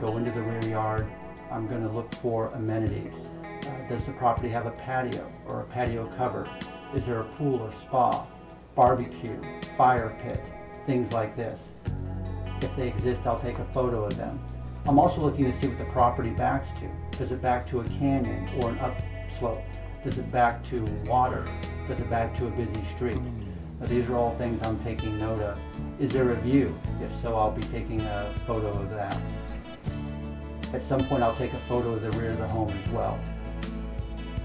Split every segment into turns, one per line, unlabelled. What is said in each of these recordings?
go into the rear yard, I'm going to look for amenities. Does the property have a patio or a patio cover? Is there a pool or spa, barbecue, fire pit, things like this? If they exist, I'll take a photo of them. I'm also looking to see what the property backs to. Does it back to a canyon or an upslope? Does it back to water? Does it back to a busy street? Now, these are all things I'm taking note of. Is there a view? If so, I'll be taking a photo of that. At some point, I'll take a photo of the rear of the home as well.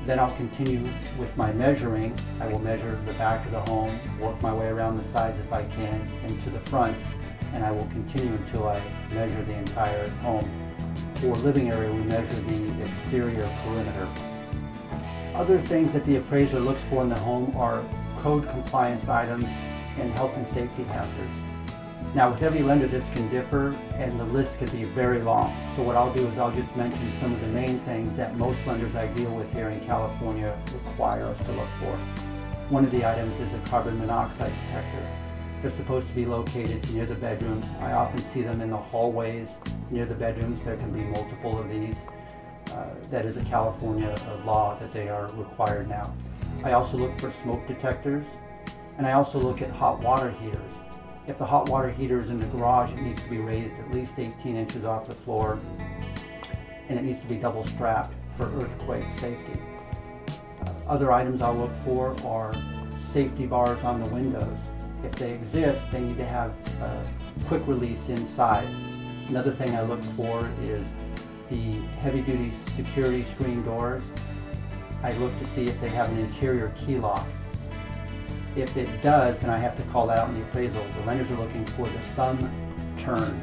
Then I'll continue with my measuring. I will measure the back of the home, work my way around the sides if I can, and to the front, and I will continue until I measure the entire home. For living area, we measure the exterior perimeter. Other things that the appraiser looks for in the home are code compliance items and health and safety hazards. Now, with every lender, this can differ and the list could be very long. So what I'll do is I'll just mention some of the main things that most lenders I deal with here in California require us to look for. One of the items is a carbon monoxide detector. They're supposed to be located near the bedrooms. I often see them in the hallways near the bedrooms. There can be multiple of these. That is a California law that they are required now. I also look for smoke detectors, and I also look at hot water heaters. If the hot water heater is in the garage, it needs to be raised at least 18 inches off the floor, and it needs to be double strapped for earthquake safety. Other items I'll look for are safety bars on the windows. If they exist, they need to have a quick release inside. Another thing I look for is the heavy-duty security screen doors. I look to see if they have an interior key lock. If it does, then I have to call that out in the appraisal. The lenders are looking for the thumb turn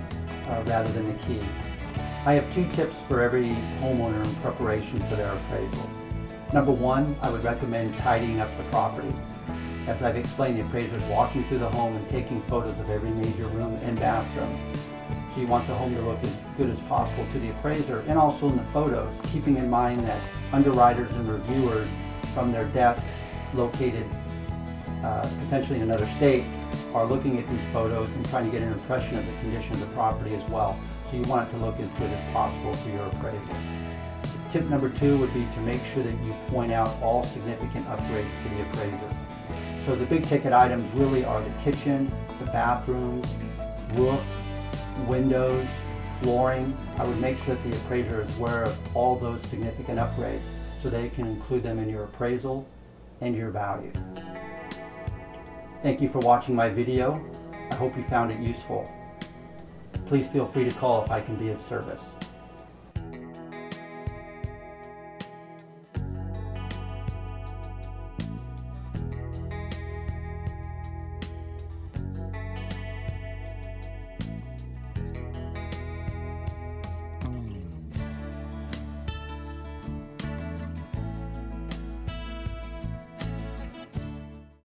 rather than the key. I have 2 tips for every homeowner in preparation for their appraisal. Number 1, I would recommend tidying up the property. As I've explained, the appraiser is walking through the home and taking photos of every major room and bathroom. So you want the home to look as good as possible to the appraiser, and also in the photos, keeping in mind that underwriters and reviewers from their desk located potentially in another state are looking at these photos and trying to get an impression of the condition of the property as well. So you want it to look as good as possible for your appraisal. Tip number 2 would be to make sure that you point out all significant upgrades to the appraiser. So the big ticket items really are the kitchen, the bathrooms, roof, windows, flooring. I would make sure that the appraiser is aware of all those significant upgrades so they can include them in your appraisal and your value. Thank you for watching my video. I hope you found it useful. Please feel free to call if I can be of service.